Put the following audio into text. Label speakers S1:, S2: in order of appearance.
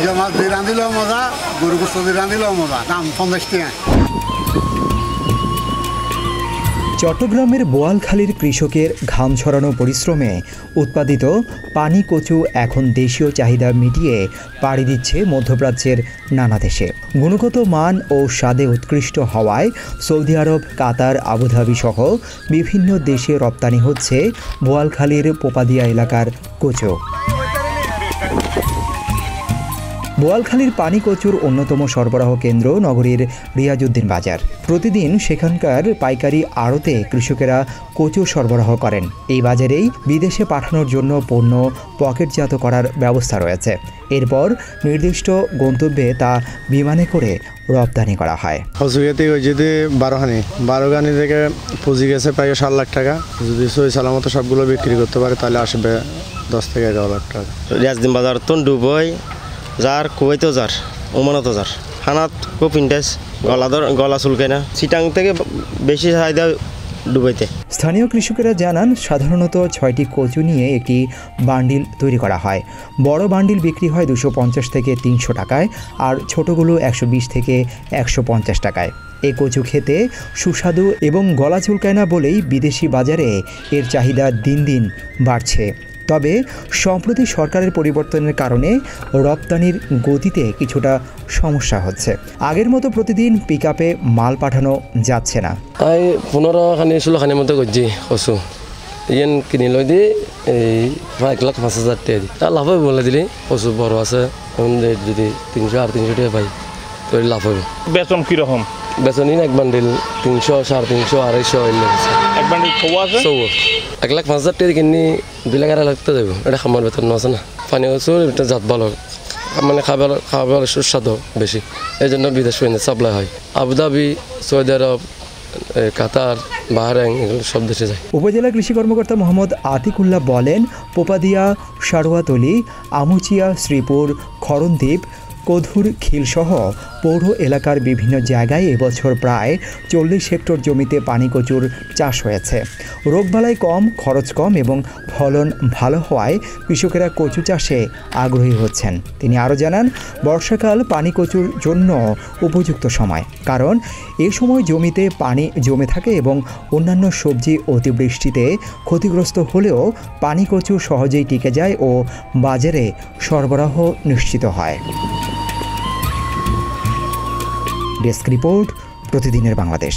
S1: নিজে মাছ দিয়ে রাঁধিলেও মজা, গরু গোস্ত দিয়ে রাঁধিলেও মজা। দাম 50 টাকা।
S2: চট্টগ্রামের বোয়ালখালীর কৃষকের ঘাম ছড়ানো পরিশ্রমে উৎপাদিত পানি কচু এখন দেশীয় চাহিদা মিটিয়ে পাড়ি দিচ্ছে মধ্যপ্রাচ্যের নানা দেশে। গুণগত মান ও স্বাদে উৎকৃষ্ট হওয়ায় সৌদি আরব, কাতার, আবুধাবি সহ বিভিন্ন দেশে রপ্তানি হচ্ছে বোয়ালখালীর পোপাদিয়া এলাকার কচু। বোয়ালখালীর পানি কচুর অন্যতম সরবরাহ কেন্দ্র নগরীর রিয়াজউদ্দিন বাজার। প্রতিদিন সেখানকার পাইকারি আড়তে কৃষকেরা কচু সরবরাহ করেন। এই বাজারেই বিদেশে পাঠানোর জন্য পণ্য পকেটজাত করার ব্যবস্থা রয়েছে। এরপর নির্দিষ্ট গন্তব্যে তা বিমানে করে রপ্তানি করা হয়।
S3: হসুয়াতে ওই যদি 12 গানি থেকে পুঁজি গেছে প্রায় 7 লাখ টাকা। যদি সই সালামত সবগুলো বিক্রি করতে পারে তাহলে আসবে 10 থেকে 11 লাখ টাকা।
S4: রিয়াজউদ্দিন বাজার তো ডুবই যার কুয়েতেও যার ওমানতো যার খানাত খুব ইন্টারেস্ট গলা চুলকায় না। চিটাং থেকে বেশি চাহিদা ডুবাইতে।
S2: স্থানীয় কৃষকেরা জানান, সাধারণত 6টি কচু নিয়ে একটি বান্ডিল তৈরি করা হয়। বড় বান্ডিল বিক্রি হয় 250 থেকে 300 টাকায়, আর ছোটগুলো 120 থেকে 150 টাকায়। এই কচু খেতে সুস্বাদু এবং গলা চুলকায় না বলেই বিদেশি বাজারে এর চাহিদা দিন দিন বাড়ছে। তবে সম্প্রতি সরকারের পরিবর্তনের কারণে রপ্তানির গতিতে কিছুটা সমস্যা হচ্ছে। আগের মতো প্রতিদিন পিকআপে মাল পাঠানো যাচ্ছে না।
S5: 15-16 মতো করছি কচু ইয়েন কিনি লই দি এই 1,05,000 টাকা দি তা লাভ হবে বলে দিলি। কচু বড় আছে যদি 300-350 টাকা পাই তো লাভ হবে।
S6: বেতন কীরকম?
S5: বেতন এক বান্ডিল 300, 350, 250
S6: এক বান্ডিল আছে
S5: 1,05,000 টাকা কিনি 2 লাখ 2.5 লাখ তো দেবো। এটা খামার বেতন আছে না। পানি কচু এটা জাত ভালো, মানে খাবার সুস্বাদু বেশি, এই জন্য বিদেশ সাপ্লাই হয়। আবুধাবি, সৌদি আরব, কাতার, বাহরাইন এগুলো সব দেশে যায়।
S2: উপজেলা কৃষি কর্মকর্তা মোহাম্মদ আতিকুল্লাহ বলেন, পোপাদিয়া, সারোয়াতলি, আমুচিয়া, শ্রীপুর, খরণদ্বীপ, কধুর খিলসহ পৌর এলাকার বিভিন্ন জায়গায় এবছর প্রায় 40 হেক্টর জমিতে পানি কচুর চাষ হয়েছে। রোগবালাই কম, খরচ কম এবং ফলন ভালো হওয়ায় কৃষকেরা কচু চাষে আগ্রহী হচ্ছেন। তিনি আরও জানান, বর্ষাকাল পানি কচুর জন্য উপযুক্ত সময়, কারণ এ সময় জমিতে পানি জমে থাকে এবং অন্যান্য সবজি অতিবৃষ্টিতে ক্ষতিগ্রস্ত হলেও পানি কচু সহজেই টিকে যায় ও বাজারে সরবরাহ নিশ্চিত হয়। ডেস্ক রিপোর্ট, প্রতিদিনের বাংলাদেশ।